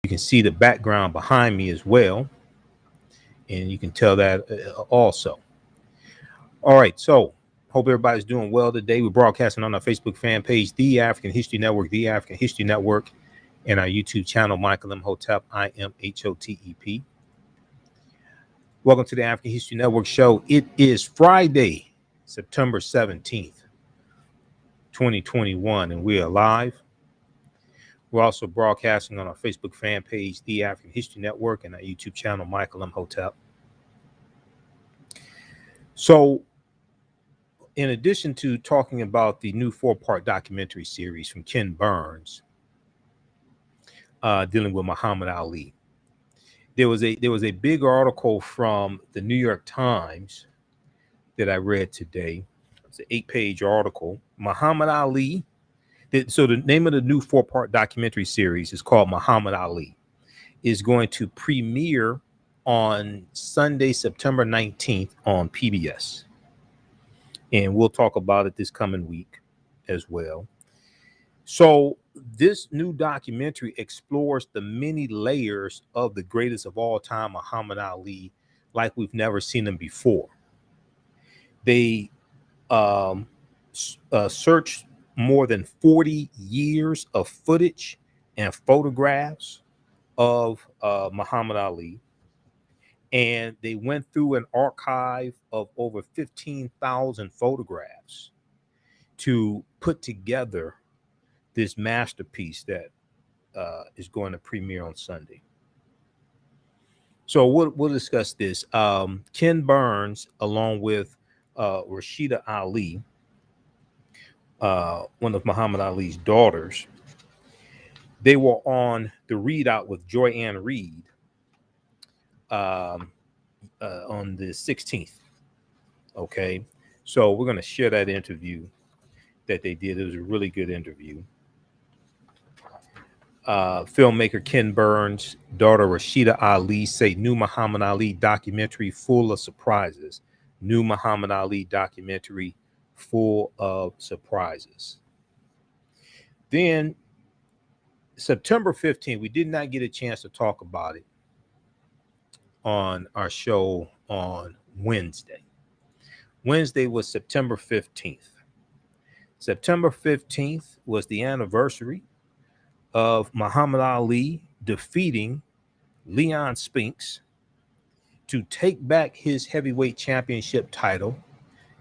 You can see the background behind me as well, and you can tell that also. All right, so hope everybody's doing well today. We're broadcasting on our Facebook fan page, The African History Network, The African History Network, and our YouTube channel, Michael Imhotep, Imhotep. Welcome to the African History Network show. It is Friday, September 17th, 2021, and we are live. We're also broadcasting on our Facebook fan page, The African History Network, and our YouTube channel, Michael Imhotep. So, in addition to talking about the new 4-part documentary series from Ken Burns dealing with Muhammad Ali, there was a big article from the New York Times that I read today. It's an 8-page article. Muhammad Ali. So the name of the new 4-part documentary series is called Muhammad Ali. Is going to premiere on Sunday, September 19th on PBS. And we'll talk about it this coming week as well. So this new documentary explores the many layers of the greatest of all time, Muhammad Ali, like we've never seen him before. They searched more than 40 years of footage and photographs of Muhammad Ali. And they went through an archive of over 15,000 photographs to put together this masterpiece that is going to premiere on Sunday. So we'll discuss this. Ken Burns, along with Rashida Ali, one of Muhammad Ali's daughters, they were on the readout with Joy Ann Reid on the 16th. Okay, so we're going to share that interview that they did. It was a really good interview. Filmmaker Ken Burns' daughter Rashida Ali say new Muhammad Ali documentary full of surprises. New Muhammad Ali documentary full of surprises. Then September 15th, we did not get a chance to talk about it on our show on Wednesday. Wednesday was September 15th. September 15th was the anniversary of Muhammad Ali defeating Leon Spinks to take back his heavyweight championship title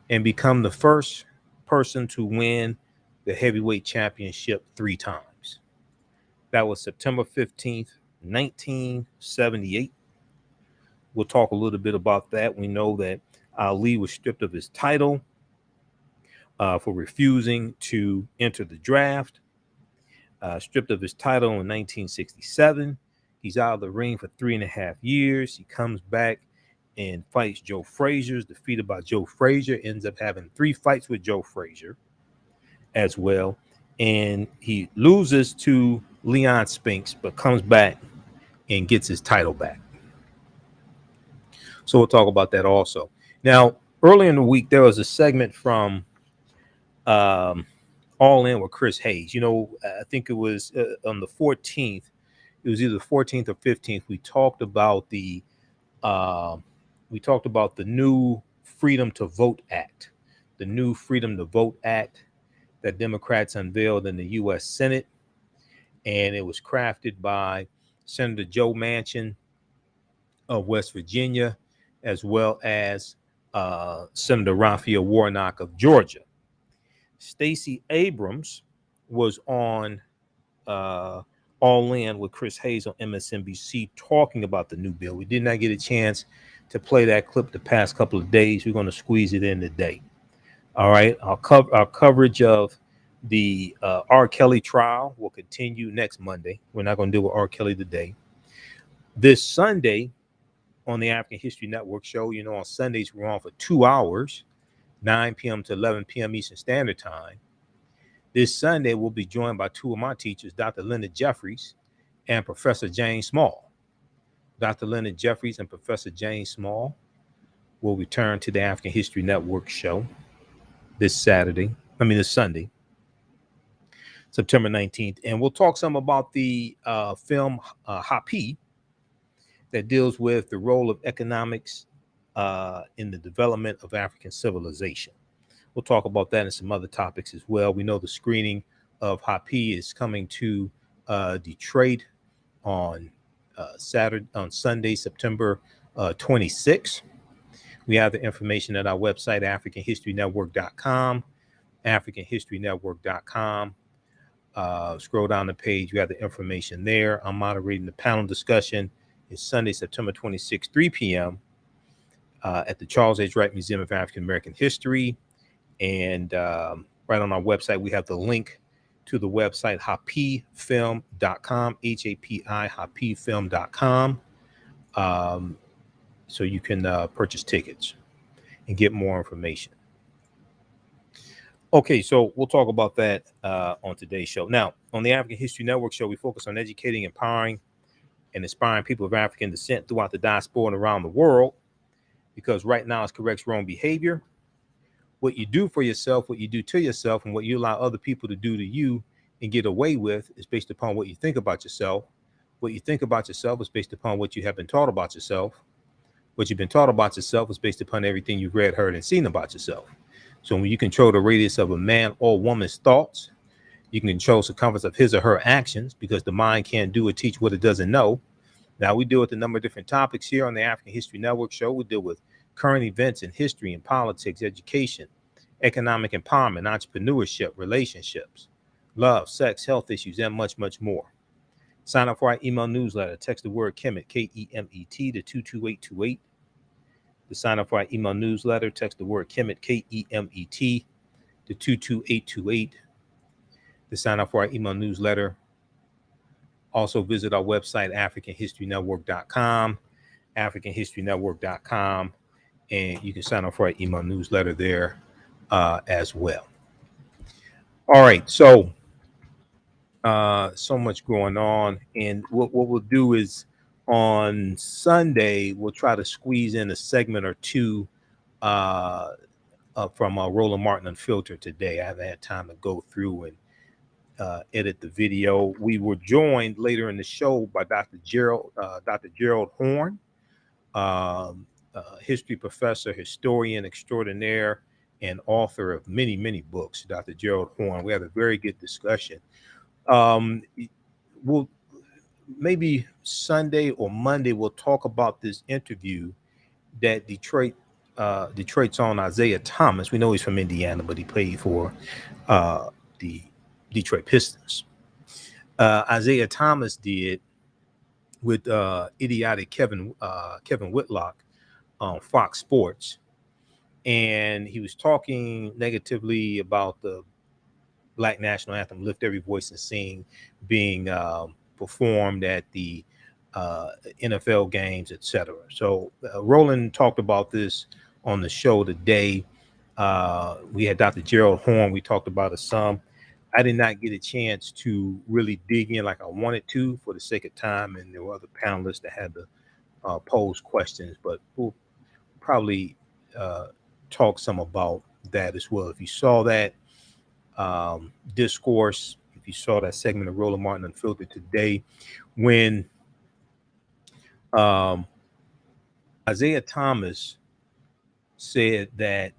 and become the first person to win the heavyweight championship 3 times. That was September 15th, 1978. We'll talk a little bit about that. We know that Ali was stripped of his title for refusing to enter the draft. Stripped of his title in 1967. He's out of the ring for 3.5 years. He comes back and fights Joe Frazier, is defeated by Joe Frazier, ends up having 3 fights with Joe Frazier as well. And he loses to Leon Spinks, but comes back and gets his title back. So we'll talk about that also. Now, earlier in the week, there was a segment from All In with Chris Hayes. You know, I think it was on the 14th. It was either the 14th or 15th. We talked about the new Freedom to Vote Act, the new Freedom to Vote Act that Democrats unveiled in the U.S. Senate, and it was crafted by Senator Joe Manchin of West Virginia, as well as Senator Raphael Warnock of Georgia. Stacey Abrams was on All In with Chris Hayes on MSNBC talking about the new bill. We did not get a chance to play that clip the past couple of days. We're going to squeeze it in today. All right. Our coverage of the R. Kelly trial will continue next Monday. We're not going to deal with R. Kelly today. This Sunday on the African History Network show, you know, on Sundays we're on for 2 hours, 9 p.m. to 11 p.m. Eastern Standard Time. This Sunday, we'll be joined by 2 of my teachers, Dr. Leonard Jeffries and Professor James Small. Dr. Leonard Jeffries and Professor James Small will return to the African History Network show this Sunday. September 19th. And we'll talk some about the film Hapi that deals with the role of economics in the development of African civilization. We'll talk about that and some other topics as well. We know the screening of Hapi is coming to Detroit on Sunday, September 26th. We have the information at our website, AfricanHistoryNetwork.com, AfricanHistoryNetwork.com. Scroll down the page, you have the information there. I'm moderating the panel discussion. It's Sunday, September 26th, 3 p.m. At the Charles H. Wright Museum of African American History. And right on our website, we have the link to the website, hapifilm.com, H-A-P-I, hapifilm.com. So you can purchase tickets and get more information. Okay, so we'll talk about that on today's show. Now, on the African History Network show, we focus on educating, empowering, and inspiring people of African descent throughout the diaspora and around the world, because right now it's corrects wrong behavior. What you do for yourself, what you do to yourself, and what you allow other people to do to you and get away with is based upon what you think about yourself. What you think about yourself is based upon what you have been taught about yourself. What you've been taught about yourself is based upon everything you've read, heard, and seen about yourself. So when you control the radius of a man or woman's thoughts, you can control the circumference of his or her actions, because the mind can't do or teach what it doesn't know. Now, we deal with a number of different topics here on the African History Network show. We deal with current events in history and politics, education, economic empowerment, entrepreneurship, relationships, love, sex, health issues, and much, much more. Sign up for our email newsletter. Text the word Kemet, K-E-M-E-T, to 22828. To sign up for our email newsletter, text the word Kemet, K-E-M-E-T, to 22828. To sign up for our email newsletter, also visit our website, AfricanHistoryNetwork.com, AfricanHistoryNetwork.com, and you can sign up for our email newsletter there as well. All right, so so much going on, and what we'll do is on Sunday we'll try to squeeze in a segment or two from Roland Martin Unfiltered today. I haven't had time to go through and edit the video. We were joined later in the show by Dr. Gerald Horn, history professor, historian extraordinaire, and author of many, many books. Dr. Gerald Horn. We had a very good discussion. We'll maybe Sunday or Monday we'll talk about this interview that Detroit's own Isaiah Thomas. We know he's from Indiana, but he played for the Detroit Pistons. Isaiah Thomas did with idiotic Kevin Whitlock on Fox Sports, and he was talking negatively about the Black national anthem, "Lift Every Voice and Sing," being performed at the NFL games, etc. So Roland talked about this on the show today. We had Dr. Gerald Horn. We talked about it some. I did not get a chance to really dig in like I wanted to for the sake of time, and there were other panelists that had to pose questions, but we'll probably talk some about that as well. If you saw that discourse, if you saw that segment of Roland Martin Unfiltered today, when Isaiah Thomas said that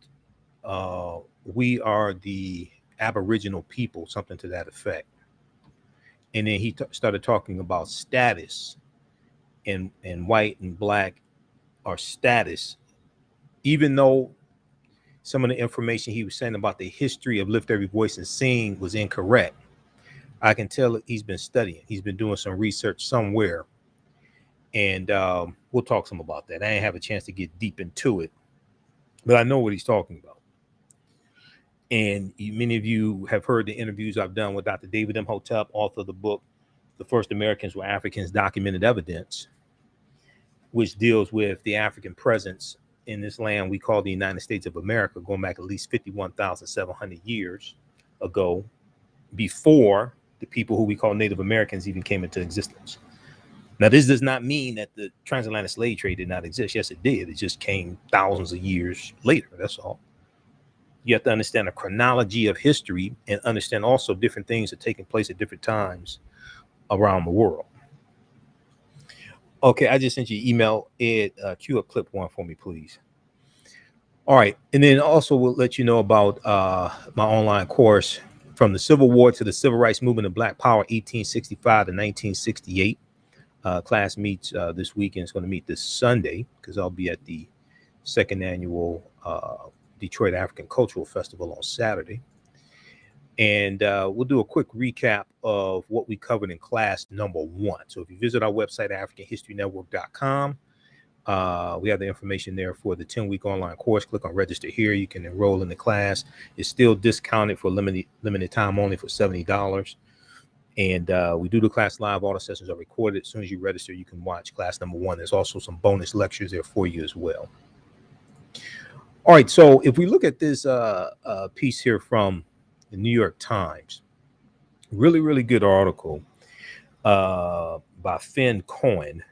we are the Aboriginal people, something to that effect. And then he started talking about status, and white and black are status, even though some of the information he was saying about the history of Lift Every Voice and Sing was incorrect. I can tell that he's been studying. He's been doing some research somewhere. And we'll talk some about that. I didn't have a chance to get deep into it, but I know what he's talking about. And many of you have heard the interviews I've done with Dr. David Imhotep, author of the book, "The First Americans Were Africans, Documented Evidence," which deals with the African presence in this land we call the United States of America, going back at least 51,700 years ago, before the people who we call Native Americans even came into existence. Now, this does not mean that the transatlantic slave trade did not exist. Yes, it did. It just came thousands of years later. That's all. You have to understand the chronology of history and understand also different things that are taking place at different times around the world. Okay, I just sent you an email. Ed, cue up clip one for me, please. All right, and then also we'll let you know about my online course, From the Civil War to the Civil Rights Movement of Black Power, 1865 to 1968. Class meets this weekend. It's going to meet this Sunday because I'll be at the second annual Detroit African Cultural Festival on Saturday. And we'll do a quick recap of what we covered in class number 1. So if you visit our website, AfricanHistoryNetwork.com, we have the information there for the 10-week online course. Click on register here. You can enroll in the class. It's still discounted for limited time only for $70. And we do the class live. All the sessions are recorded. As soon as you register, you can watch class number 1. There's also some bonus lectures there for you as well. All right. So if we look at this piece here from the New York Times, really, really good article by Finn Cohen.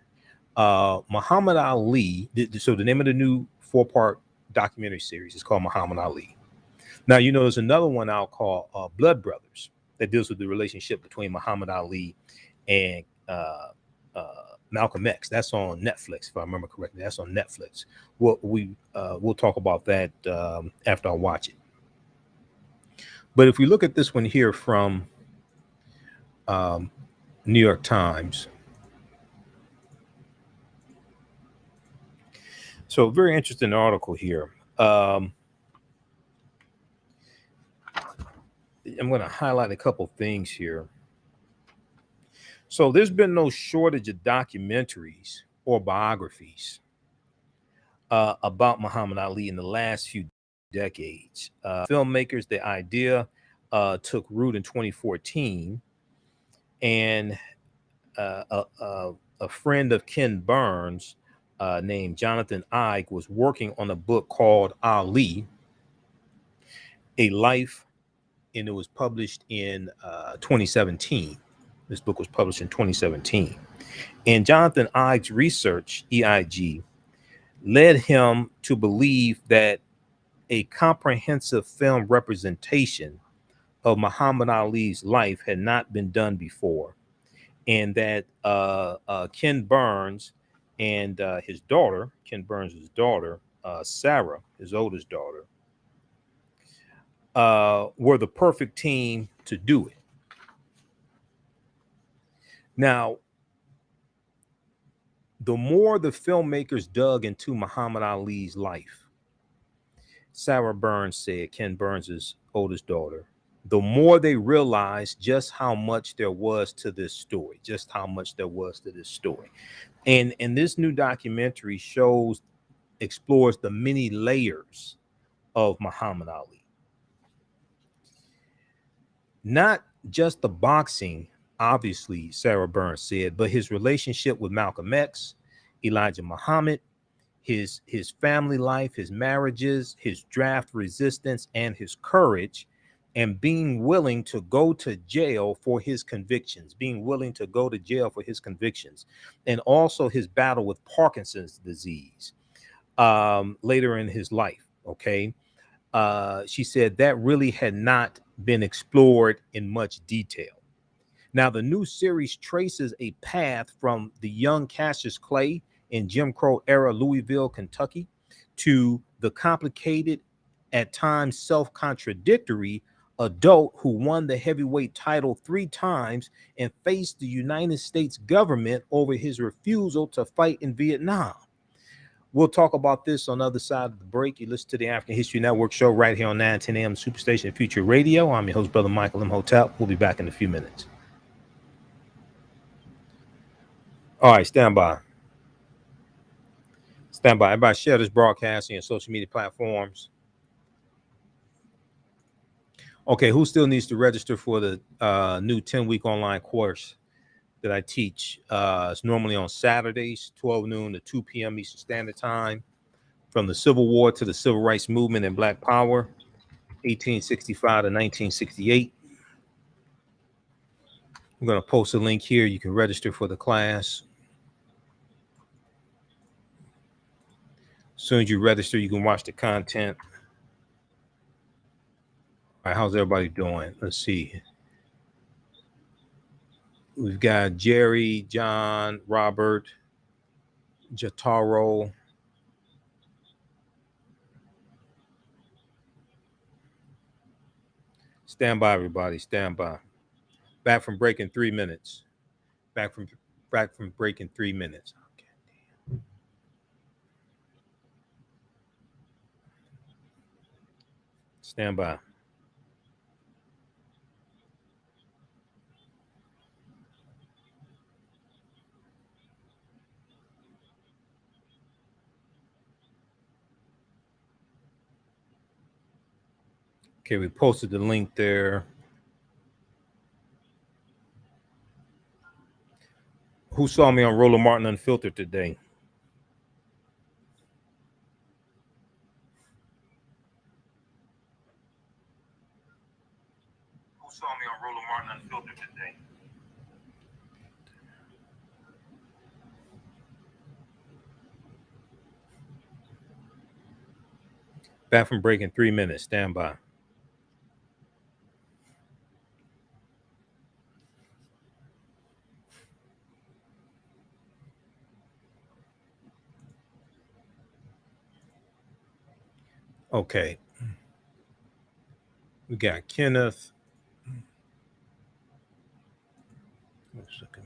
Muhammad Ali. So the name of the new 4-part documentary series is called Muhammad Ali. Now, you know, there's another one out called Blood Brothers that deals with the relationship between Muhammad Ali and Malcolm X. That's on Netflix, if I remember correctly. That's on Netflix. We'll talk about that after I watch it. But if we look at this one here from New York Times, so very interesting article here. I'm going to highlight a couple things here. So there's been no shortage of documentaries or biographies about Muhammad Ali in the last few decades. Filmmakers, the idea took root in 2014, and a friend of Ken Burns named Jonathan Ike was working on a book called Ali, A Life, and it was published in 2017. This book was published in 2017. And Jonathan Ike's research, EIG, led him to believe that a comprehensive film representation of Muhammad Ali's life had not been done before, and that Ken Burns and his daughter, Ken Burns' daughter, Sarah, his oldest daughter, were the perfect team to do it. Now, the more the filmmakers dug into Muhammad Ali's life, Sarah Burns said, Ken Burns' oldest daughter, the more they realized just how much there was to this story, And this new documentary explores the many layers of Muhammad Ali. Not just the boxing, obviously, Sarah Burns said, but his relationship with Malcolm X, Elijah Muhammad, his family life, his marriages, his draft resistance, and his courage, and being willing to go to jail for his convictions, and also his battle with Parkinson's disease later in his life. Okay. She said that really had not been explored in much detail. Now, the new series traces a path from the young Cassius Clay in Jim Crow era Louisville, Kentucky, to the complicated, at times self-contradictory adult who won the heavyweight title 3 times and faced the United States government over his refusal to fight in Vietnam. We'll talk about this on the other side of the break. You listen to the African History Network show right here on 910 AM Superstation Future Radio. I'm your host, Brother Michael Imhotep. We'll be back in a few minutes. All right, stand by. Everybody share this broadcast on your social media platforms. Okay, who still needs to register for the new 10-week online course that I teach? It's normally on Saturdays, 12 noon to 2 p.m. Eastern Standard Time. From the Civil War to the Civil Rights Movement and Black Power, 1865 to 1968. I'm going to post a link here. You can register for the class. As soon as you register, you can watch the content. right, how's everybody doing? Let's see. We've got Jerry, John, Robert, Jataro. Stand by, everybody. Stand by. Back from break in 3 minutes. Back from break in 3 minutes. Okay. Stand by. Okay, we posted the link there. Who saw me on Roller Martin Unfiltered today? Who saw me on Roller Martin Unfiltered today? Back from break in 3 minutes. Stand by. Okay. We got Kenneth. One second.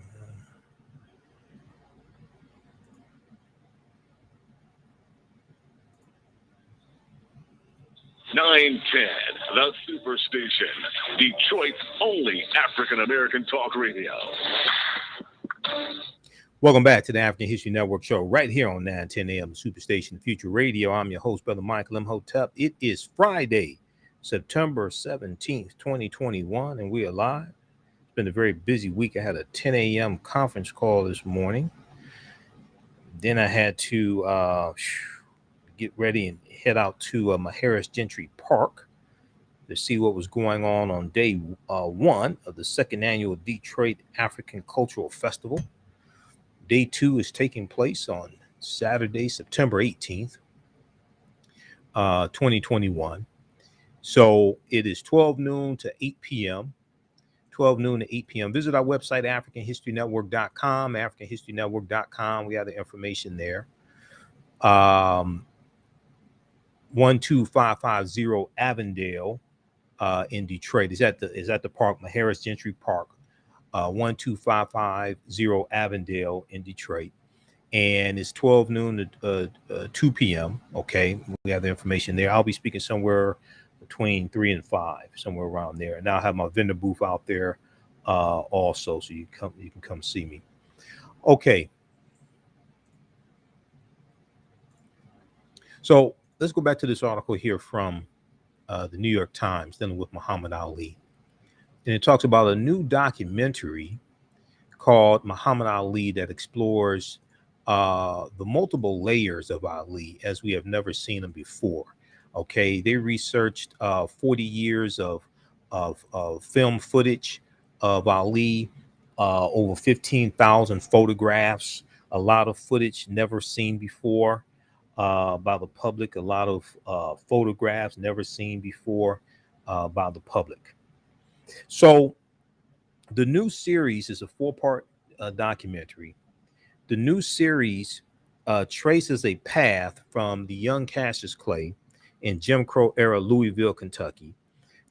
910, the Superstation, Detroit's only African-American talk radio. Welcome back to the African History Network show right here on 910 AM Superstation Future Radio. I'm your host, Brother Michael Imhotep. It is Friday, September 17th, 2021, and we are live. It's been a very busy week. I had a 10 a.m. conference call this morning. Then I had to get ready and head out to Maharis Gentry Park to see what was going on day one of the second annual Detroit African Cultural Festival. Day 2 is taking place on Saturday, September 18th, 2021. So it is 12 noon to 8 p.m. 12 noon to 8 p.m. Visit our website, AfricanHistoryNetwork.com, AfricanHistoryNetwork.com. We have the information there. 12550 Avondale in Detroit. Is at the park, Maharis Gentry Park. 12550 Avondale in Detroit. And it's 12 noon to 2 p.m. Okay, we have the information there. I'll be speaking somewhere between 3 and 5, somewhere around there. And I'll have my vendor booth out there also, so you can come see me. Okay. So let's go back to this article here from the New York Times dealing with Muhammad Ali. And it talks about a new documentary called Muhammad Ali that explores the multiple layers of Ali as we have never seen them before. Okay, they researched 40 years of film footage of Ali, over 15,000 photographs, a lot of footage never seen before by the public, a lot of photographs never seen before by the public. So the new series is a 4-part documentary. The new series traces a path from the young Cassius Clay in Jim Crow era Louisville, Kentucky,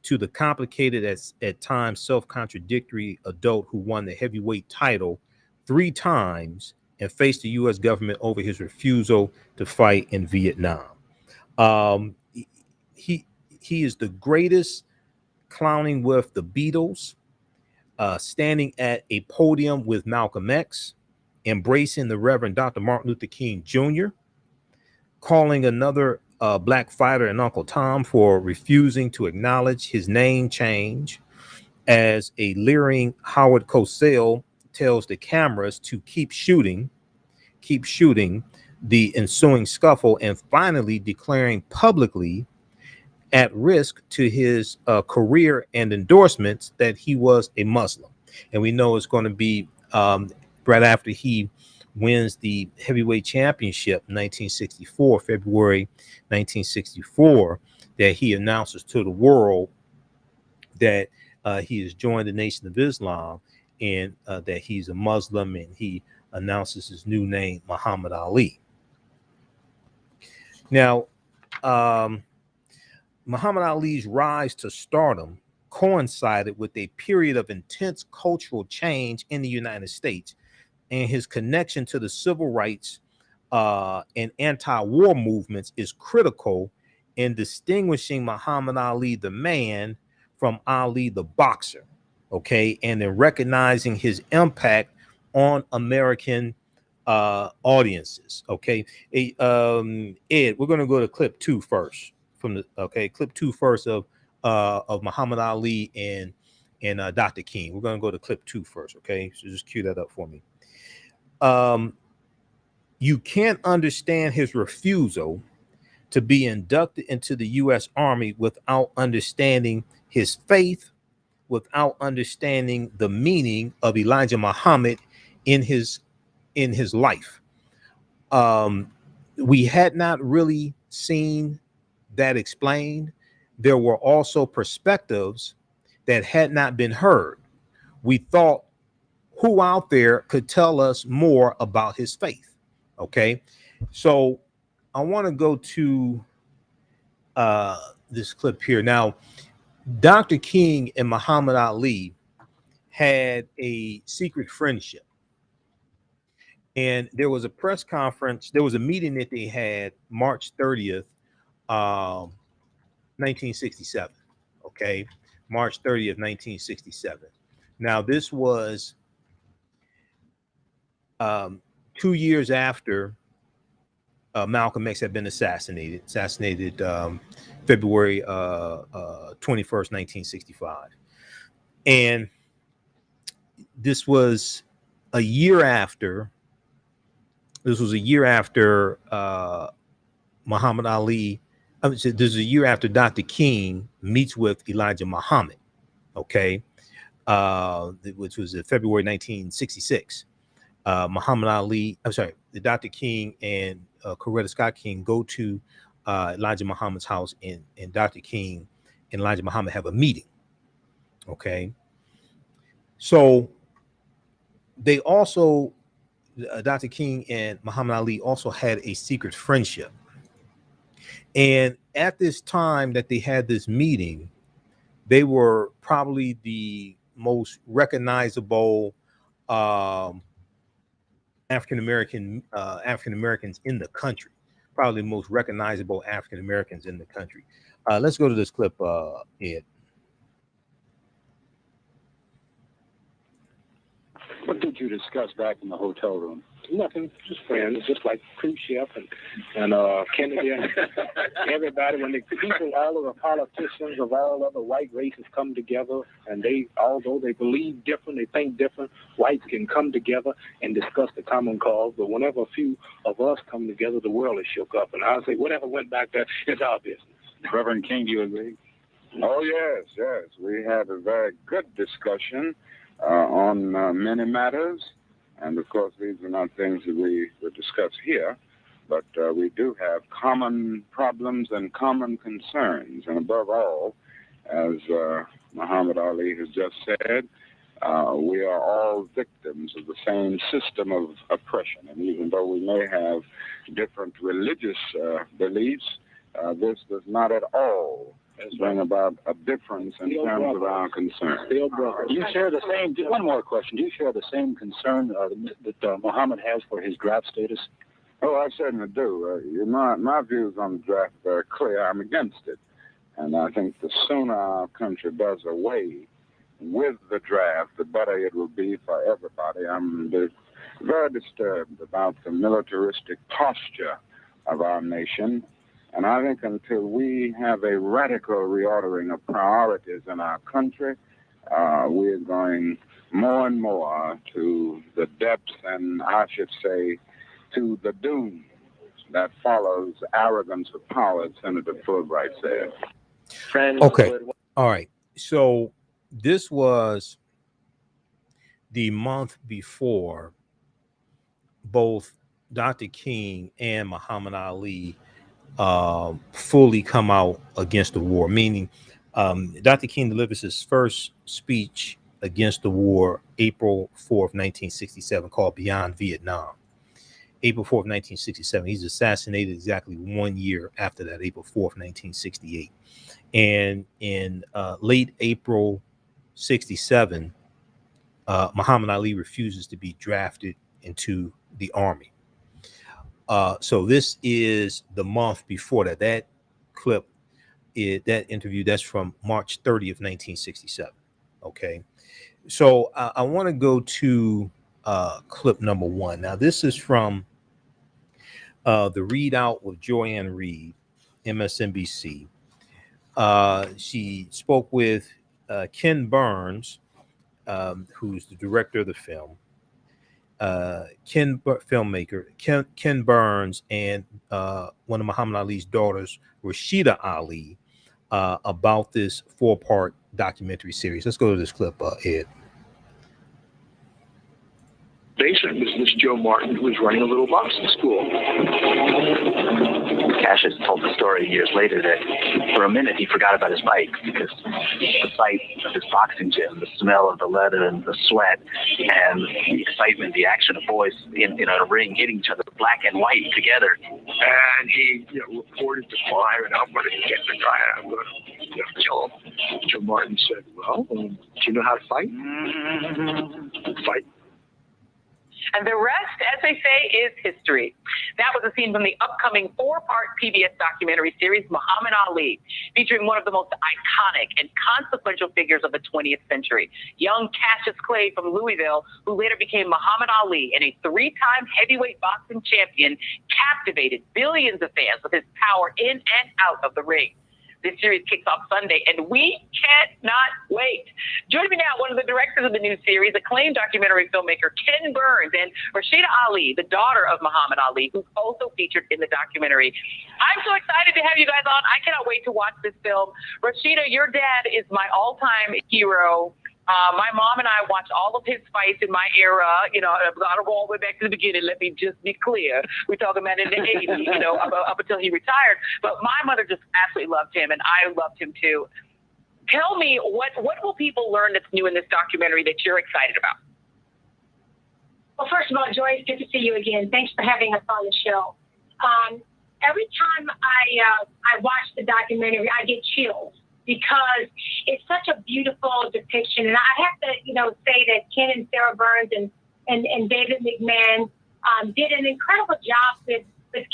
to the complicated, at times self-contradictory adult who won the heavyweight title 3 times and faced the U.S. government over his refusal to fight in Vietnam. He is the greatest, clowning with the Beatles, standing at a podium with Malcolm X, embracing the Reverend Dr. Martin Luther King Jr., calling another black fighter an Uncle Tom for refusing to acknowledge his name change, as a leering Howard Cosell tells the cameras to keep shooting the ensuing scuffle, and finally declaring publicly at risk to his career and endorsements that he was a Muslim. And we know it's going to be right after he wins the heavyweight championship in 1964, February 1964, that he announces to the world that he has joined the Nation of Islam, and that he's a Muslim, and he announces his new name, Muhammad Ali. Now, Muhammad Ali's rise to stardom coincided with a period of intense cultural change in the United States, and his connection to the civil rights and anti-war movements is critical in distinguishing Muhammad Ali the man from Ali the boxer, okay, and in recognizing his impact on American audiences, okay. Ed, we're going to go to clip 2 first from the clip 2 first of Muhammad Ali and Dr. King. We're going to go to clip 2 first, okay, so just cue that up for me. You can't understand his refusal to be inducted into the U.S. Army without understanding his faith, without understanding the meaning of Elijah Muhammad in his life. We had not really seen that explained. There were also perspectives that had not been heard. We thought, who out there could tell us more about his faith? Okay, so I want to go to this clip here. Now, Dr. King and Muhammad Ali had a secret friendship. And there was a press conference, there was a meeting that they had March 30th, 1967. Okay, March 30th, 1967. Now, this was 2 years after Malcolm X had been assassinated February 21st, 1965. And this was a year after Muhammad Ali. This is a year after Dr. King meets with Elijah Muhammad, okay, which was in February 1966. Muhammad Ali, the Dr. King and Coretta Scott King go to Elijah Muhammad's house, and Dr. King and Elijah Muhammad have a meeting. Okay, so they also, Dr. King and Muhammad Ali also had a secret friendship. And at this time that they had this meeting, they were probably the most recognizable African Americans in the country, probably the most recognizable African Americans in the country. Let's go to this clip, Ed. What did you discuss back in the hotel room? Nothing, just friends, just like Khrushchev and Kennedy and everybody. When the people, all of the politicians of all other white races come together, and they, although they believe different, they think different, whites can come together and discuss the common cause. But whenever a few of us come together, the world is shook up. And I'll say, whatever went back there, it's our business. Reverend King, do you agree? Oh, yes, yes. We had a very good discussion on many matters. And, of course, these are not things that we would discuss here, but we do have common problems and common concerns. And above all, as Muhammad Ali has just said, we are all victims of the same system of oppression. And even though we may have different religious beliefs, this does not at all bring about a difference in terms of our concern. Do you share the same, one more question, do you share the same concern that Muhammad has for his draft status? Oh, I certainly do. My views on the draft are very clear. I'm against it. And I think the sooner our country does away with the draft, the better it will be for everybody. I'm very disturbed about the militaristic posture of our nation. And I think until we have a radical reordering of priorities in our country, we're going more and more to the depths, and I should say to the doom that follows arrogance of power, as Senator Fulbright said. Okay. All right. So this was the month before both Dr. King and Muhammad Ali fully come out against the war, meaning Dr. King delivers his first speech against the war April 4th, 1967, called Beyond Vietnam. April 4th, 1967. He's assassinated exactly 1 year after that, April 4th, 1968. And in late April 67, Muhammad Ali refuses to be drafted into the army. So this is the month before that. That clip, that interview, that's from March 30th, 1967. Okay. So I want to go to clip number 1. Now, this is from the readout with Joanne Reed, MSNBC. She spoke with Ken Burns, who's the director of the film, filmmaker Ken Burns, and one of Muhammad Ali's daughters, Rashida Ali, about this 4-part documentary series. Let's go to this clip, Ed. Basement was this Joe Martin, who was running a little boxing school. Cassius told the story years later that for a minute he forgot about his bike, because the sight of his boxing gym, the smell of the leather and the sweat, and the excitement, the action of boys in a ring hitting each other, black and white together. And he reported to fire, and I'm going to get the guy, I'm going to kill him. Joe Martin said, well, do you know how to fight? Fight. And the rest, as they say, is history. That was a scene from the upcoming 4-part PBS documentary series, Muhammad Ali, featuring one of the most iconic and consequential figures of the 20th century, young Cassius Clay from Louisville, who later became Muhammad Ali, and a 3-time heavyweight boxing champion, captivated billions of fans with his power in and out of the ring. This series kicks off Sunday, and we cannot wait. Joining me now, one of the directors of the new series, acclaimed documentary filmmaker Ken Burns, and Rashida Ali, the daughter of Muhammad Ali, who's also featured in the documentary. I'm so excited to have you guys on. I cannot wait to watch this film. Rashida, your dad is my all-time hero. My mom and I watched all of his fights in my era. I don't go all the way back to the beginning. Let me just be clear. We're talking about in the 80s, up until he retired. But my mother just absolutely loved him, and I loved him too. Tell me, what will people learn that's new in this documentary that you're excited about? Well, first of all, Joy, it's good to see you again. Thanks for having us on the show. Every time I watch the documentary, I get chills, because it's such a beautiful depiction. And I have to, say that Ken and Sarah Burns and David McMahon did an incredible job with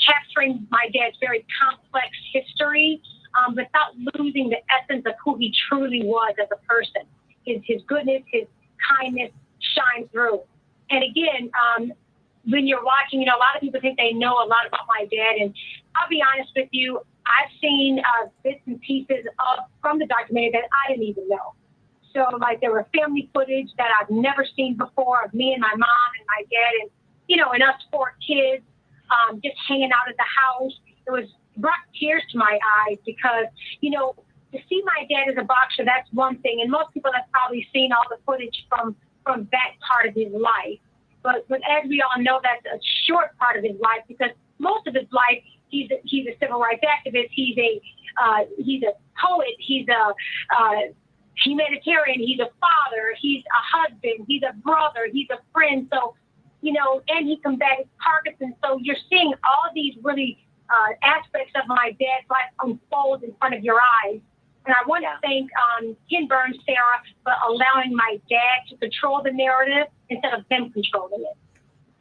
capturing my dad's very complex history without losing the essence of who he truly was as a person. His goodness, his kindness shine through. And again, when you're watching, a lot of people think they know a lot about my dad. And I'll be honest with you, I've seen bits and pieces from the documentary that I didn't even know. So, there were family footage that I've never seen before of me and my mom and my dad and us 4 kids just hanging out at the house. It brought tears to my eyes because, to see my dad as a boxer, that's one thing. And most people have probably seen all the footage from that part of his life. But as we all know, that's a short part of his life, because most of his life, he's a civil rights activist. He's a poet. He's a humanitarian. He's a father. He's a husband. He's a brother. He's a friend. So, and he combated Parkinson's. So you're seeing all these really aspects of my dad's life unfold in front of your eyes. And I want to thank Ken Burns, Sarah, for allowing my dad to control the narrative instead of them controlling it.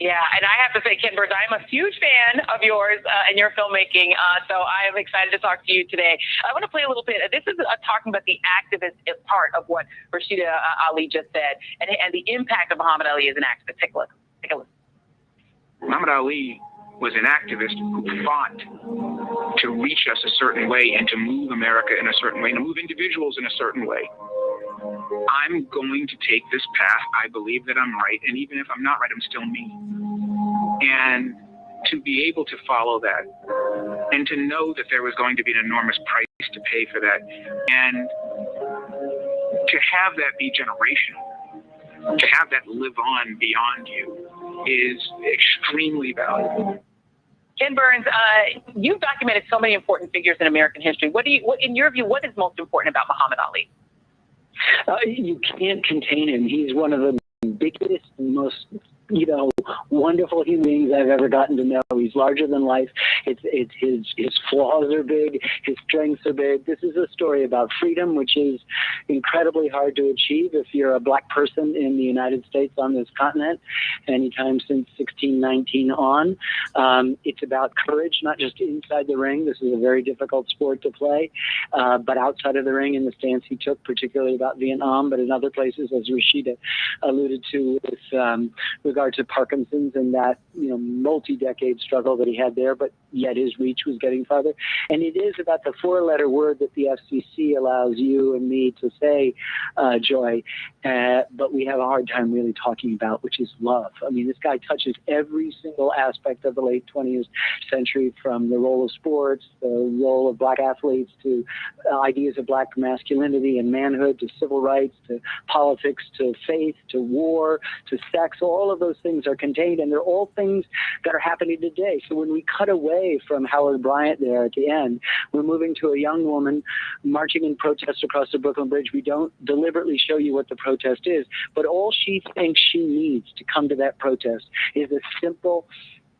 Yeah, and I have to say, Ken Burns, I'm a huge fan of yours and your filmmaking, so I am excited to talk to you today. I want to play a little bit. This is talking about the activist part of what Rashida Ali just said, and the impact of Muhammad Ali as an activist. Take a look. Muhammad Ali was an activist who fought to reach us a certain way and to move America in a certain way, and to move individuals in a certain way. I'm going to take this path. I believe that I'm right, and even if I'm not right, I'm still me. And to be able to follow that, and to know that there was going to be an enormous price to pay for that, and to have that be generational, to have that live on beyond you, is extremely valuable. Ken Burns, you've documented so many important figures in American history. What, in your view, what is most important about Muhammad Ali? You can't contain him. He's one of the biggest, most wonderful human beings I've ever gotten to know. He's larger than life. His flaws are big. His strengths are big. This is a story about freedom, which is incredibly hard to achieve if you're a black person in the United States on this continent, anytime since 1619 on. It's about courage, not just inside the ring. This is a very difficult sport to play, but outside of the ring in the stance he took, particularly about Vietnam, but in other places, as Rashida alluded to, with regard to Parkinson's and that multi-decade struggle that he had there, but yet his reach was getting farther. And it is about the four-letter word that the FCC allows you and me to say, Joy, but we have a hard time really talking about, which is love. I mean, this guy touches every single aspect of the late 20th century, from the role of sports, the role of black athletes, to ideas of black masculinity and manhood, to civil rights, to politics, to faith, to war, to sex. All of those things are contained, and they're all things that are happening today. So when we cut away from Howard Bryant there at the end, we're moving to a young woman marching in protest across the Brooklyn Bridge. We don't deliberately show you what the protest is, but all she thinks she needs to come to that protest is a simple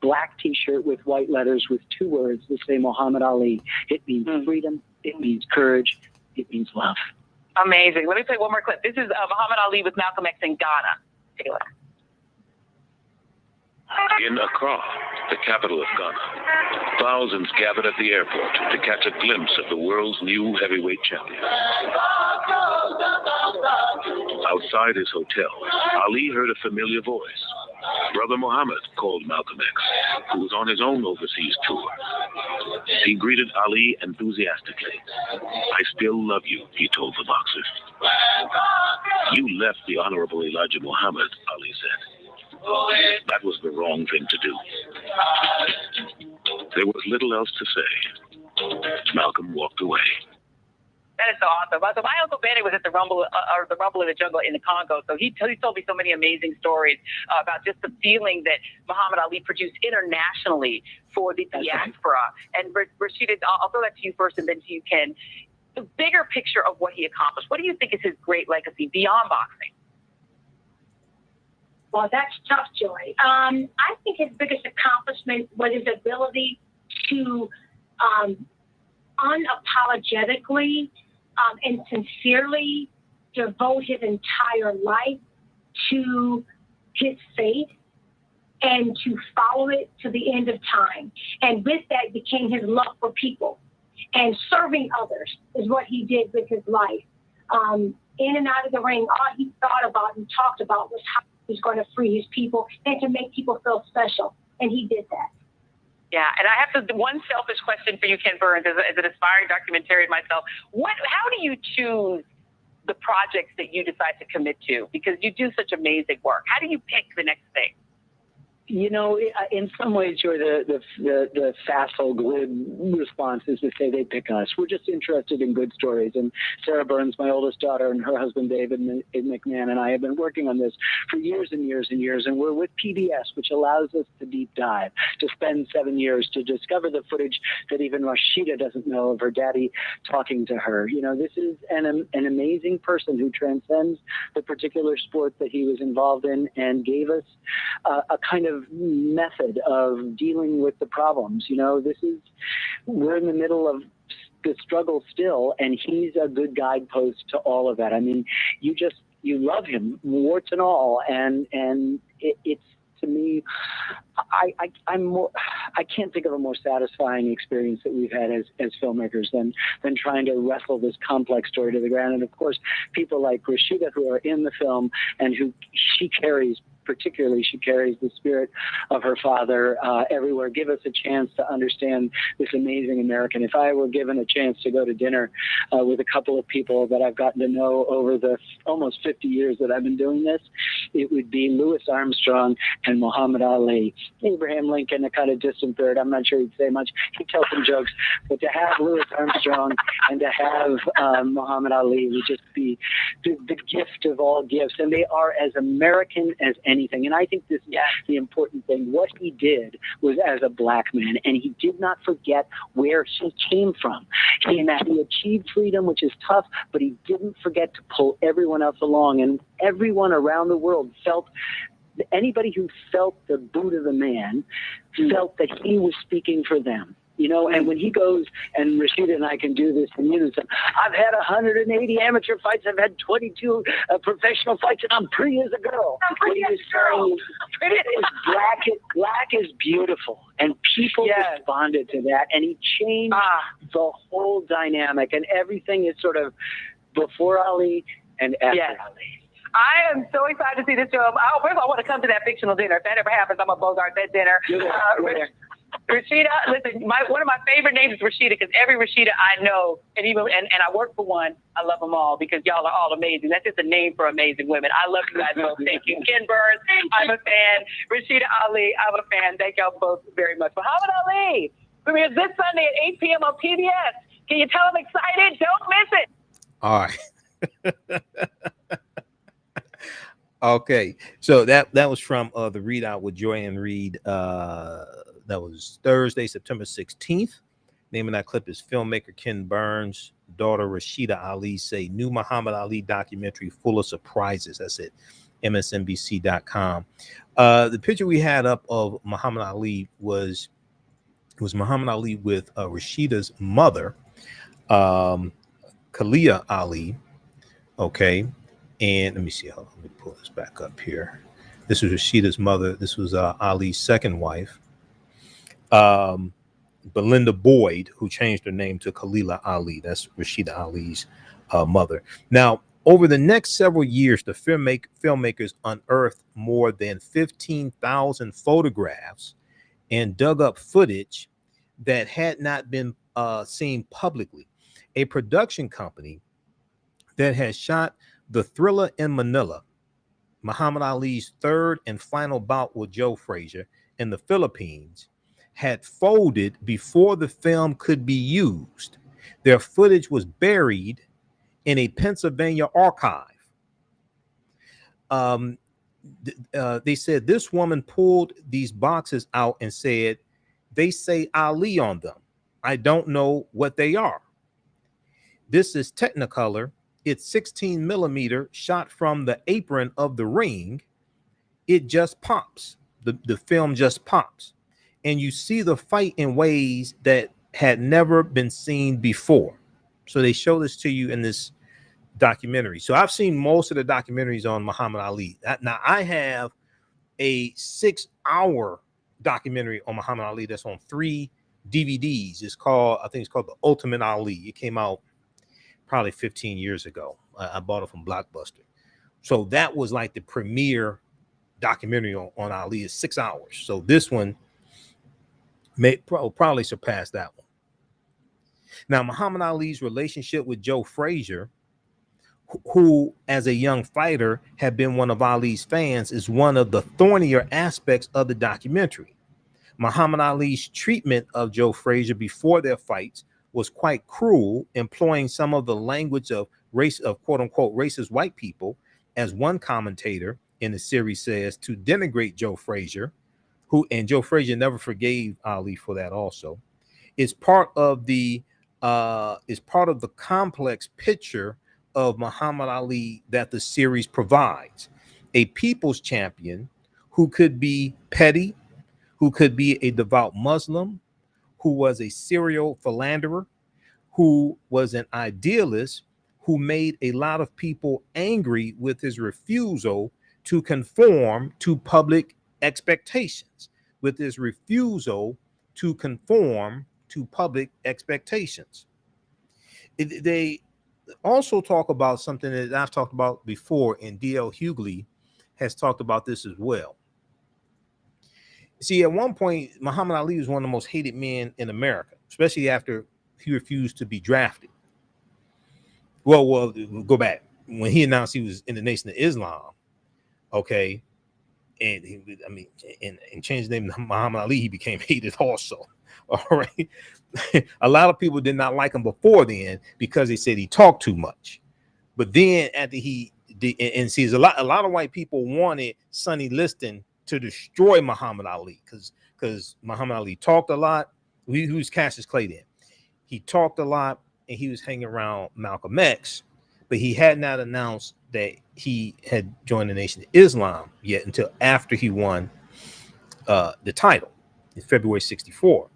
black T-shirt with white letters with two words that say Muhammad Ali. It means freedom. It means courage. It means love. Amazing. Let me play one more clip. This is Muhammad Ali with Malcolm X in Ghana. Take a look. In Accra, the capital of Ghana, thousands gathered at the airport to catch a glimpse of the world's new heavyweight champion. Outside his hotel, Ali heard a familiar voice. Brother Muhammad called Malcolm X, who was on his own overseas tour. He greeted Ali enthusiastically. "I still love you," he told the boxer. "You left the Honorable Elijah Muhammad," Ali said. "That was the wrong thing to do." There was little else to say. Malcolm walked away. That is so awesome. So my Uncle Benny was at the Rumble in the Jungle in the Congo. So he told me so many amazing stories about just the feeling that Muhammad Ali produced internationally for the diaspora. And Rashida, I'll throw that to you first and then to you, Ken. The bigger picture of what he accomplished. What do you think is his great legacy beyond boxing? Well, that's tough, Joy. I think his biggest accomplishment was his ability to unapologetically and sincerely devote his entire life to his faith and to follow it to the end of time. And with that became his love for people. And serving others is what he did with his life. In and out of the ring, all he thought about and talked about was how he was going to free his people and to make people feel special. And he did that. Yeah, and I have one selfish question for you, Ken Burns, as an aspiring documentarian myself. How do you choose the projects that you decide to commit to? Because you do such amazing work. How do you pick the next thing? In some ways, Joy, the facile, glib response is to say they pick us. We're just interested in good stories. And Sarah Burns, my oldest daughter, and her husband, David McMahon, and I have been working on this for years and years and years. And we're with PBS, which allows us to deep dive, to spend 7 years to discover the footage that even Rashida doesn't know of her daddy talking to her. This is an amazing person who transcends the particular sport that he was involved in and gave us a kind of method of dealing with the problems. We're in the middle of the struggle still, and he's a good guidepost to all of that. I mean, you love him, warts and all, and it's, to me, I can't think of a more satisfying experience that we've had as filmmakers than trying to wrestle this complex story to the ground. And of course, people like Rashida, who are in the film and who she carries the spirit of her father everywhere. Give us a chance to understand this amazing American. If I were given a chance to go to dinner with a couple of people that I've gotten to know over the almost 50 years that I've been doing this, it would be Louis Armstrong and Muhammad Ali. Abraham Lincoln, a kind of distant third. I'm not sure he'd say much. He'd tell some jokes. But to have Louis Armstrong and to have Muhammad Ali would just be the gift of all gifts. And they are as American as anything. And I think this is the important thing. What he did was as a black man, and he did not forget where he came from. He achieved freedom, which is tough, but he didn't forget to pull everyone else along. And everyone around the world felt, anybody who felt the boot of the man felt that he was speaking for them. You know, and when he goes, and Rashida and I can do this in unison, I've had 180 amateur fights, I've had 22 professional fights, and I'm pretty as a girl. I'm pretty as a girl. Black is beautiful, and people responded to that, and he changed the whole dynamic, and everything is sort of before Ali and after Ali. I am so excited to see this show. First of all, I want to come to that fictional dinner. If that ever happens, I'm a Bogart that dinner. Rashida, listen, one of my favorite names is Rashida because every Rashida I know, and I work for one, I love them all because y'all are all amazing. That's just a name for amazing women. I love you guys both. Thank you. Ken Burns, I'm a fan. Rashida Ali, I'm a fan. Thank y'all both very much. Muhammad Ali premieres this Sunday at 8 p.m. on PBS. Can you tell I'm excited? Don't miss it. All right. Okay, so that was from the Readout with Joy and Reed. That was Thursday, September 16th. Name of that clip is filmmaker Ken Burns' daughter Rashida Ali say new Muhammad Ali documentary full of surprises. That's it, MSNBC.com. The picture we had up of Muhammad Ali was Muhammad Ali with Rashida's mother, Kalia Ali. Okay. And let me see. Let me pull this back up here. This was Rashida's mother. This was Ali's second wife, Belinda Boyd, who changed her name to Khalila Ali. That's Rashida Ali's mother. Now, over the next several years, the filmmakers unearthed more than 15,000 photographs and dug up footage that had not been seen publicly. A production company that has shot The Thriller in Manila, Muhammad Ali's third and final bout with Joe Frazier in the Philippines, had folded before the film could be used. Their footage was buried in a Pennsylvania archive. They said this woman pulled these boxes out and said, "They say Ali on them. I don't know what they are. This is Technicolor. It's 16 millimeter shot from the apron of the ring. It just pops. The film just pops. And you see the fight in ways that had never been seen before." So they show this to you in this documentary. So I've seen most of the documentaries on Muhammad Ali. Now I have a 6-hour documentary on Muhammad Ali that's on 3 DVDs. I think it's called The Ultimate Ali. It came out probably 15 years ago. I bought it from Blockbuster. So that was like the premiere documentary on Ali. Is 6 hours. So this one may probably surpass that one. Now, Muhammad Ali's relationship with Joe Frazier, who as a young fighter had been one of Ali's fans, is one of the thornier aspects of the documentary. Muhammad Ali's treatment of Joe Frazier before their fights was quite cruel, employing some of the language of quote unquote racist white people, as one commentator in the series says, to denigrate Joe Frazier, and Joe Frazier never forgave Ali for that. Also, is part of the complex picture of Muhammad Ali that the series provides. A people's champion who could be petty, who could be a devout Muslim, who was a serial philanderer, who was an idealist, who made a lot of people angry with his refusal to conform to public expectations, with his refusal to conform to public expectations. They also talk about something that I've talked about before, and D.L. Hughley has talked about this as well. See, at one point, Muhammad Ali was one of the most hated men in America, especially after he refused to be drafted. Well, go back. When he announced he was in the Nation of Islam, okay, and changed the name to Muhammad Ali, he became hated also. All right. A lot of people did not like him before then because they said he talked too much. But then after he and see, a lot of white people wanted Sonny Liston to destroy Muhammad Ali because Muhammad Ali talked a lot. He was Cassius Clay then. He talked a lot, and he was hanging around Malcolm X, but he had not announced that he had joined the Nation of Islam yet until after he won the title in February '64.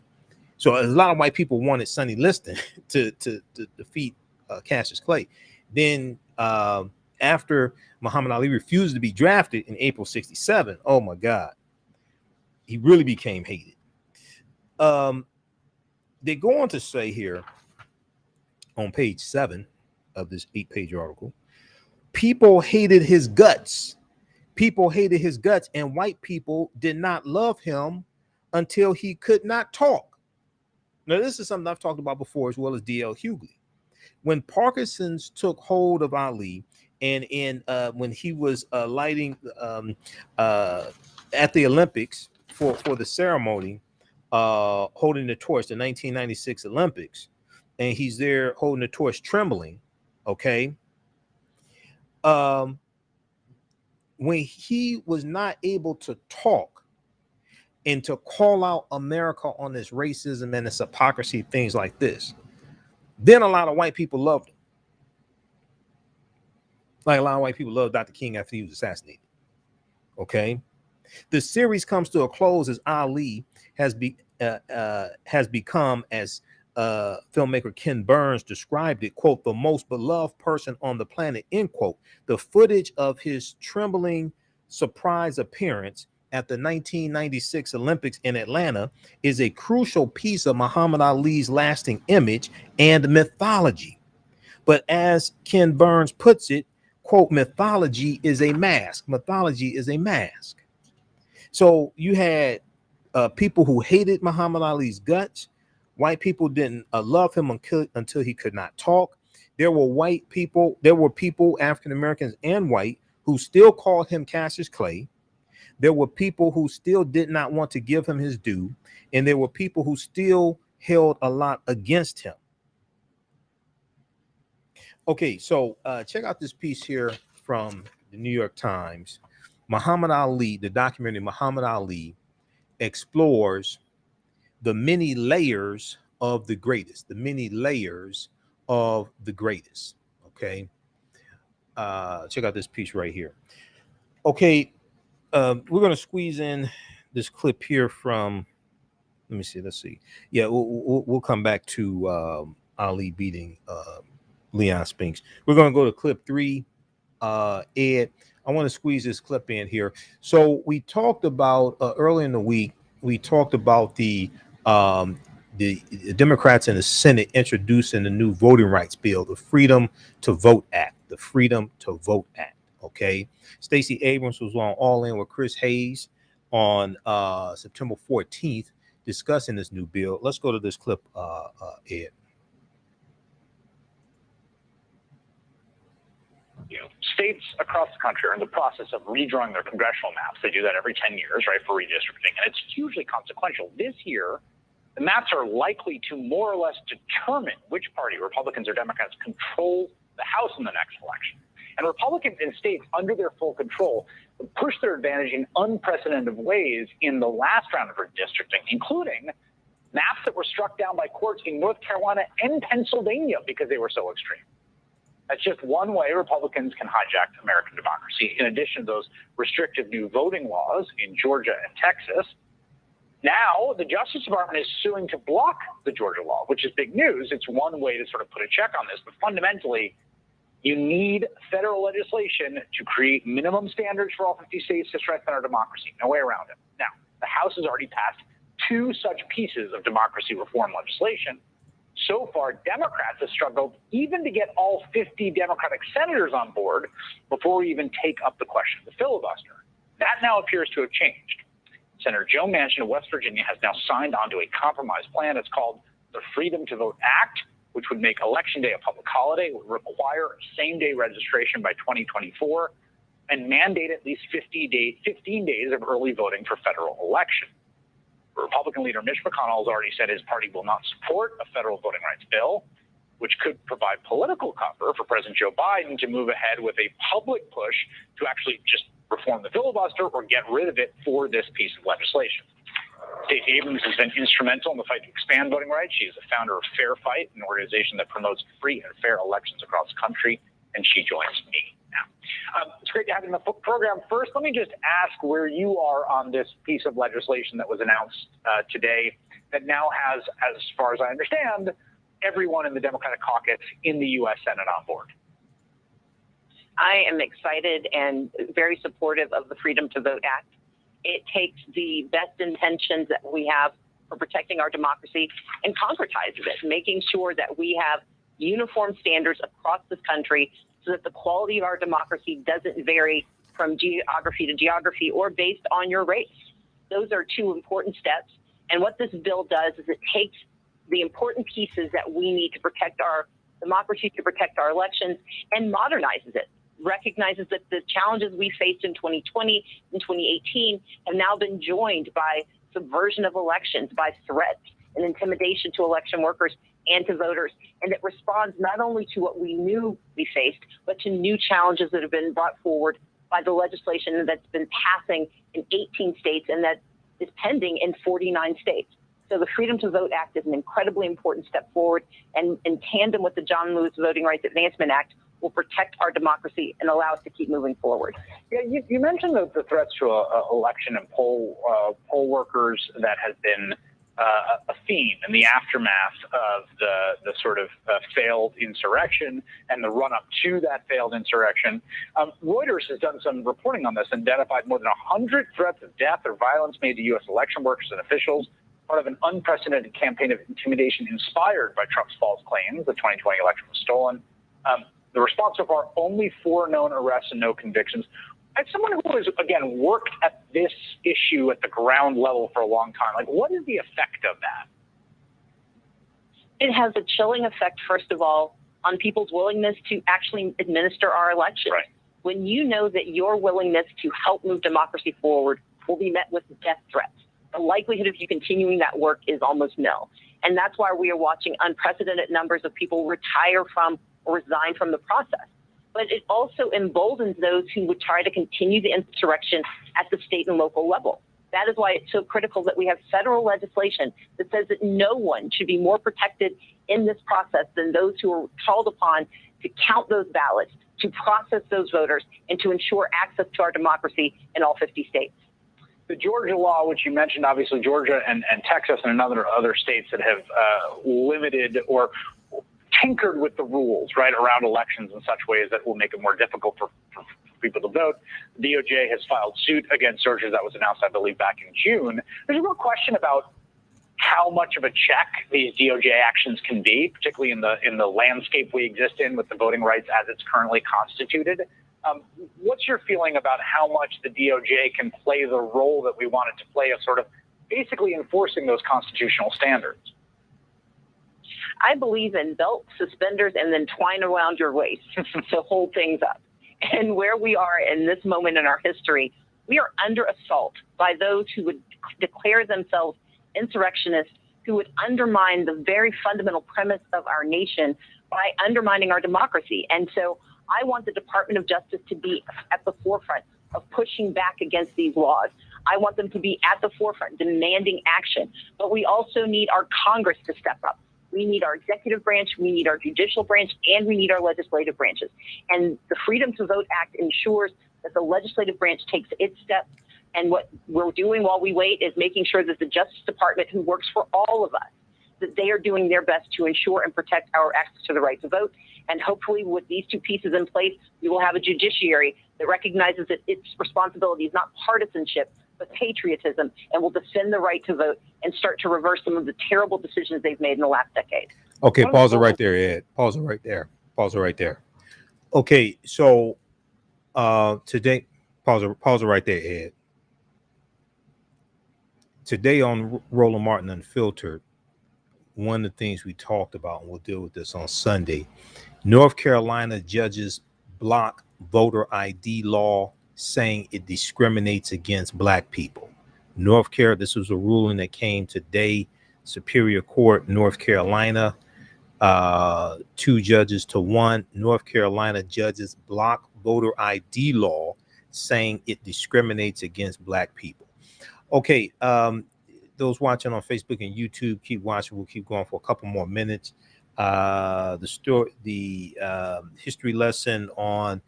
So a lot of white people wanted Sonny Liston to defeat Cassius Clay. Then after Muhammad Ali refused to be drafted in April '67, oh my God, he really became hated. They go on to say here on page 7 of this 8-page article, people hated his guts. People hated his guts, and white people did not love him until he could not talk. Now, this is something I've talked about before, as well as D.L. Hughley. When Parkinson's took hold of Ali, and when he was lighting at the Olympics for the ceremony, holding the torch, the 1996 Olympics, and he's there holding the torch, trembling. Okay. When he was not able to talk and to call out America on this racism and this hypocrisy, things like this, then a lot of white people loved him. Like a lot of white people loved Dr. King after he was assassinated. Okay. The series comes to a close as Ali has become, as filmmaker Ken Burns described it, quote, the most beloved person on the planet, end quote. The footage of his trembling surprise appearance at the 1996 Olympics in Atlanta is a crucial piece of Muhammad Ali's lasting image and mythology. But as Ken Burns puts it, quote, mythology is a mask. Mythology is a mask. So you had people who hated Muhammad Ali's guts. White people didn't love him until he could not talk. There were people, African Americans and white, who still called him Cassius Clay. There were people who still did not want to give him his due. And there were people who still held a lot against him. Okay, so check out this piece here from the New York Times. Muhammad Ali, the documentary Muhammad Ali, explores the many layers of the greatest, the many layers of the greatest. Okay. Check out this piece right here. Okay. We're going to squeeze in this clip here from, let me see. Let's see. Yeah, we'll come back to Ali beating Leon Spinks. We're going to go to clip 3. Ed, I want to squeeze this clip in here. So we talked about early in the week, we talked about the Democrats in the Senate introducing the new voting rights bill, the Freedom to Vote Act, the Freedom to Vote Act. Okay. Stacey Abrams was on All In with Chris Hayes on September 14th discussing this new bill. Let's go to this clip, Ed. States across the country are in the process of redrawing their congressional maps. They do that every 10 years, right, for redistricting, and it's hugely consequential. This year, the maps are likely to more or less determine which party, Republicans or Democrats, control the House in the next election. And Republicans in states under their full control push their advantage in unprecedented ways in the last round of redistricting, including maps that were struck down by courts in North Carolina and Pennsylvania because they were so extreme. That's just one way Republicans can hijack American democracy, in addition to those restrictive new voting laws in Georgia and Texas. Now, the Justice Department is suing to block the Georgia law, which is big news. It's one way to sort of put a check on this. But fundamentally, you need federal legislation to create minimum standards for all 50 states to strengthen our democracy. No way around it. Now, the House has already passed 2 such pieces of democracy reform legislation. So far, Democrats have struggled even to get all 50 Democratic senators on board before we even take up the question of the filibuster. That now appears to have changed. Senator Joe Manchin of West Virginia has now signed onto a compromise plan. It's called the Freedom to Vote Act, which would make Election Day a public holiday, would require same-day registration by 2024, and mandate at least 15 days of early voting for federal elections. Republican leader Mitch McConnell has already said his party will not support a federal voting rights bill. which could provide political cover for President Joe Biden to move ahead with a public push to actually just reform the filibuster or get rid of it for this piece of legislation. Stacey Abrams has been instrumental in the fight to expand voting rights. She is the founder of Fair Fight, an organization that promotes free and fair elections across the country, and she joins me now. It's great to have you on the program. First, let me just ask where you are on this piece of legislation that was announced today that now has, as far as I understand, everyone in the Democratic caucus in the U.S. Senate on board. I am excited and very supportive of the Freedom to Vote Act. It takes the best intentions that we have for protecting our democracy and concretizes it, making sure that we have uniform standards across this country so that the quality of our democracy doesn't vary from geography to geography or based on your race. Those are two important steps. And what this bill does is it takes the important pieces that we need to protect our democracy, to protect our elections, and modernizes it. Recognizes that the challenges we faced in 2020 and 2018 have now been joined by subversion of elections, by threats and intimidation to election workers and to voters. And it responds not only to what we knew we faced, but to new challenges that have been brought forward by the legislation that's been passing in 18 states and that is pending in 49 states. So the Freedom to Vote Act is an incredibly important step forward, and in tandem with the John Lewis Voting Rights Advancement Act, will protect our democracy and allow us to keep moving forward. Yeah, you mentioned the threats to election and poll workers that has been a theme in the aftermath of the sort of failed insurrection and the run-up to that failed insurrection. Reuters has done some reporting on this and identified more than 100 threats of death or violence made to U.S. election workers and officials, part of an unprecedented campaign of intimidation inspired by Trump's false claims the 2020 election was stolen. The response so far, only 4 known arrests and no convictions. As someone who has, again, worked at this issue at the ground level for a long time, like, what is the effect of that? It has a chilling effect, first of all, on people's willingness to actually administer our elections. Right. When you know that your willingness to help move democracy forward will be met with death threats, the likelihood of you continuing that work is almost nil. And that's why we are watching unprecedented numbers of people retire from or resign from the process. But it also emboldens those who would try to continue the insurrection at the state and local level. That is why it's so critical that we have federal legislation that says that no one should be more protected in this process than those who are called upon to count those ballots, to process those voters, and to ensure access to our democracy in all 50 states. The Georgia law, which you mentioned, obviously Georgia and Texas and other states that have limited or tinkered with the rules, right, around elections in such ways that will make it more difficult for people to vote. The DOJ has filed suit against Georgia. That was announced, I believe, back in June. There's a real question about how much of a check these DOJ actions can be, particularly in the landscape we exist in with the voting rights as it's currently constituted. What's your feeling about how much the DOJ can play the role that we want it to play of sort of basically enforcing those constitutional standards? I believe in belt, suspenders, and then twine around your waist to hold things up. And where we are in this moment in our history, we are under assault by those who would declare themselves insurrectionists, who would undermine the very fundamental premise of our nation by undermining our democracy. And so I want the Department of Justice to be at the forefront of pushing back against these laws. I want them to be at the forefront, demanding action. But we also need our Congress to step up. We need our executive branch, we need our judicial branch, and we need our legislative branches. And the Freedom to Vote Act ensures that the legislative branch takes its steps. And what we're doing while we wait is making sure that the Justice Department, who works for all of us, that they are doing their best to ensure and protect our access to the right to vote. And hopefully with these two pieces in place, we will have a judiciary that recognizes that its responsibility is not partisanship, but patriotism, and will defend the right to vote and start to reverse some of the terrible decisions they've made in the last decade. Okay, pause it right there, Ed. Pause it right there. Pause it right there. Okay, so today, pause it right there, Ed. Today on Roland Martin Unfiltered, one of the things we talked about, and we'll deal with this on Sunday, North Carolina judges block voter ID law, saying it discriminates against Black people. North Carolina, this was a ruling that came today, Superior Court, North Carolina. 2 judges to 1. North Carolina judges block voter ID law, saying it discriminates against Black people. Okay, those watching on Facebook and YouTube, keep watching. We'll keep going for a couple more minutes. The history lesson on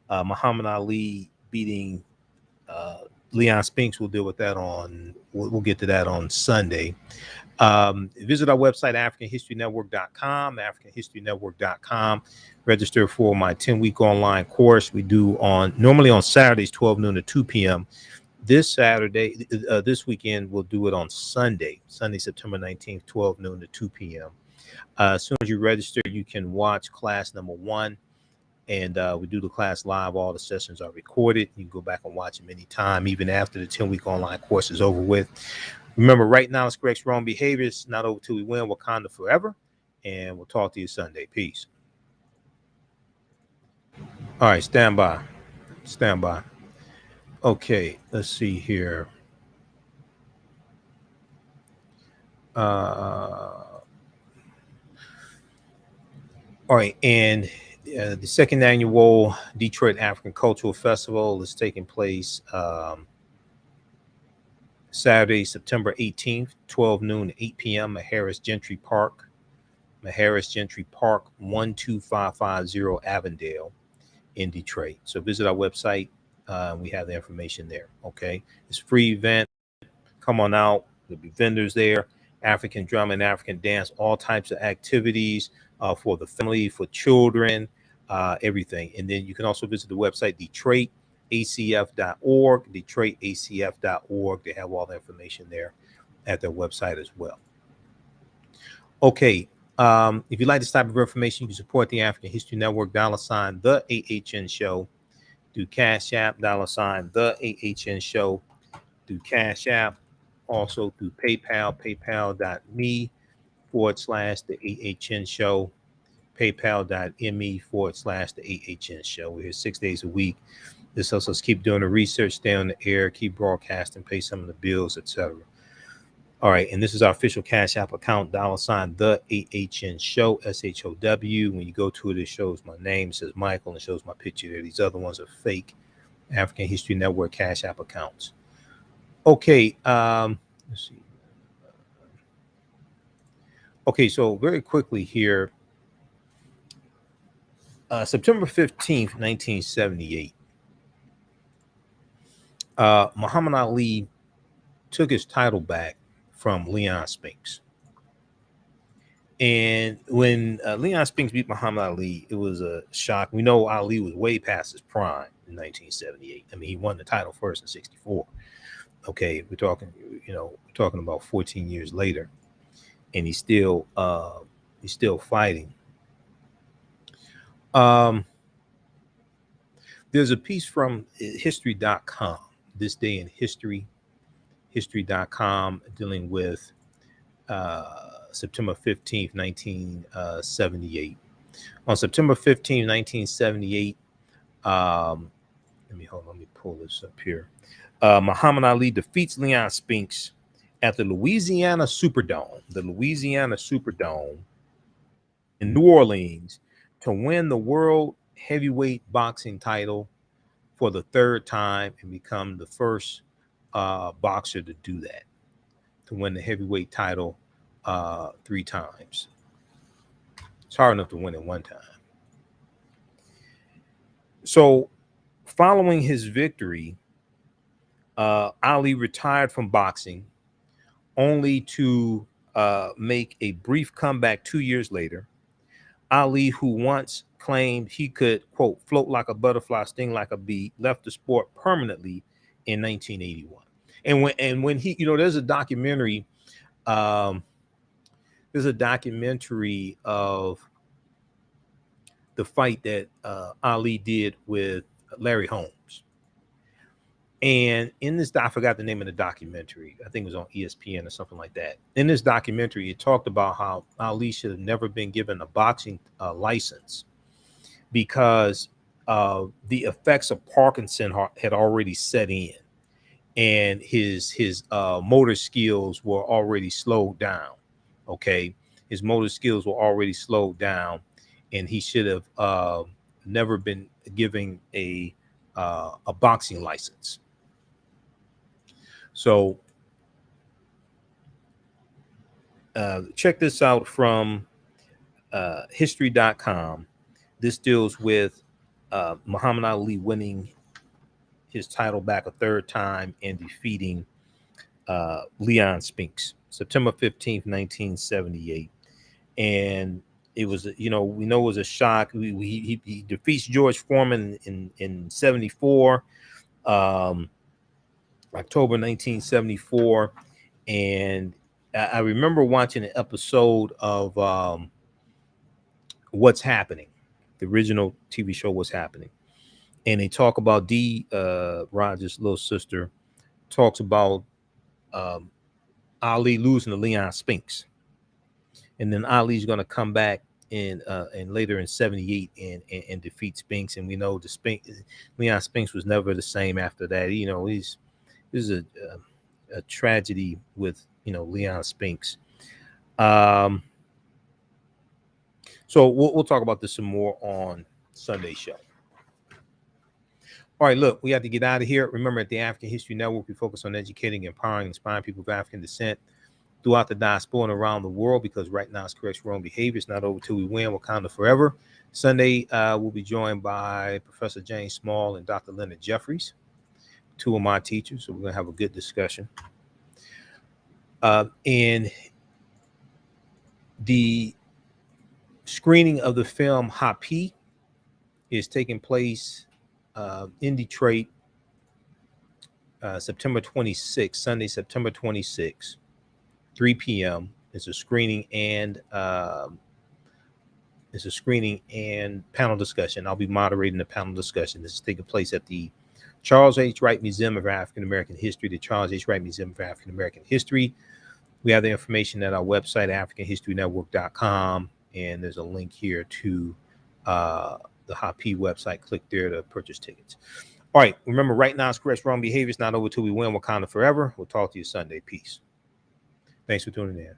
Muhammad Ali beating Leon Spinks, we'll deal with that on. We'll get to that on Sunday. Visit our website, AfricanHistoryNetwork.com, AfricanHistoryNetwork.com. Register for my 10-week online course we do normally on Saturdays, 12 noon to 2 p.m. This Saturday, this weekend, we'll do it on Sunday, September 19th, 12 noon to 2 p.m. As soon as you register, you can watch class number 1. And we do the class live. All the sessions are recorded. You can go back and watch them anytime, even after the 10-week online course is over with. Remember, right now, it's corrects wrong behaviors. Not over till we win. Wakanda forever. And we'll talk to you Sunday. Peace. All right, stand by. Stand by. Okay, let's see here. All right, and the second annual Detroit African Cultural Festival is taking place Saturday, September 18th, 12 noon to 8 p.m. at Harris Gentry Park, 12550 Avondale in Detroit. So visit our website. We have the information there. Okay, it's a free event. Come on out. There'll be vendors there, African drum and African dance, all types of activities for the family, for children, everything. And then you can also visit the website, DetroitACF.org, DetroitACF.org. They have all the information there at their website as well. Okay, if you like this type of information, you can support the African History Network, $ the AHN Show, through Cash App, $ the AHN Show, through Cash App, also through PayPal, paypal.me/the AHN Show, paypal.me/the AHN Show. We're here 6 days a week. This helps us keep doing the research, stay on the air, keep broadcasting, pay some of the bills, etc. All right, and this is our official Cash App account, $ the AHN Show, SHOW. When you go to it, it shows my name, it says Michael, and it shows my picture there. These other ones are fake African History Network Cash App accounts. Okay, let's see. Okay, so very quickly here, September 15th, 1978, Muhammad Ali took his title back from Leon Spinks. And when Leon Spinks beat Muhammad Ali, it was a shock. We know Ali was way past his prime in 1978. I mean, he won the title first in 64. Okay, we're talking about 14 years later, and he's still fighting. There's a piece from history.com, This Day in History, history.com, dealing with September 15th, 1978. On September 15th, 1978, let me pull this up here. Muhammad Ali defeats Leon Spinks at the Louisiana Superdome, in New Orleans, to win the world heavyweight boxing title for the 3rd time and become the first boxer to do that, to win the heavyweight title 3 times. It's hard enough to win it 1 time. So following his victory, Ali retired from boxing, only to make a brief comeback 2 years later. Ali, who once claimed he could, quote, float like a butterfly, sting like a bee, left the sport permanently in 1981. And when he, there's a documentary, of the fight that Ali did with Larry Holmes. And in this, I forgot the name of the documentary. I think it was on ESPN or something like that. In this documentary, it talked about how Ali should have never been given a boxing license because the effects of Parkinson had already set in, and his motor skills were already slowed down. Okay, his motor skills were already slowed down, and he should have never been given a boxing license. So check this out from history.com. This deals with Muhammad Ali winning his title back a third time and defeating Leon Spinks, September 15th, 1978. And it was, we know it was a shock. He defeats George Foreman in 74, October 1974. And I remember watching an episode of What's Happening, the original TV show What's Happening. And they talk about Dee Rogers' little sister, talks about Ali losing to Leon Spinks. And then Ali's going to come back in later in 78 and defeat Spinks. And we know Leon Spinks was never the same after that. This is a tragedy with, Leon Spinks. So we'll talk about this some more on Sunday's show. All right, look, we have to get out of here. Remember, at the African History Network, we focus on educating, empowering, inspiring people of African descent throughout the diaspora and around the world, because right now it's correct wrong behavior. It's not over till we win. Wakanda forever. Sunday, we'll be joined by Professor James Small and Dr. Leonard Jeffries, two of my teachers. So we're going to have a good discussion. And the screening of the film Happy is taking place in Detroit, September 26th, Sunday, September 26th, 3 p.m. It's a screening and panel discussion. I'll be moderating the panel discussion. This is taking place at the Charles H. Wright Museum of African American History, the Charles H. Wright Museum of African American History. We have the information at our website, AfricanHistoryNetwork.com, and there's a link here to the Happy website. Click there to purchase tickets. All right, remember, right now it's correct wrong behavior. It's not over till we win. Wakanda forever. We'll talk to you Sunday. Peace. Thanks for tuning in.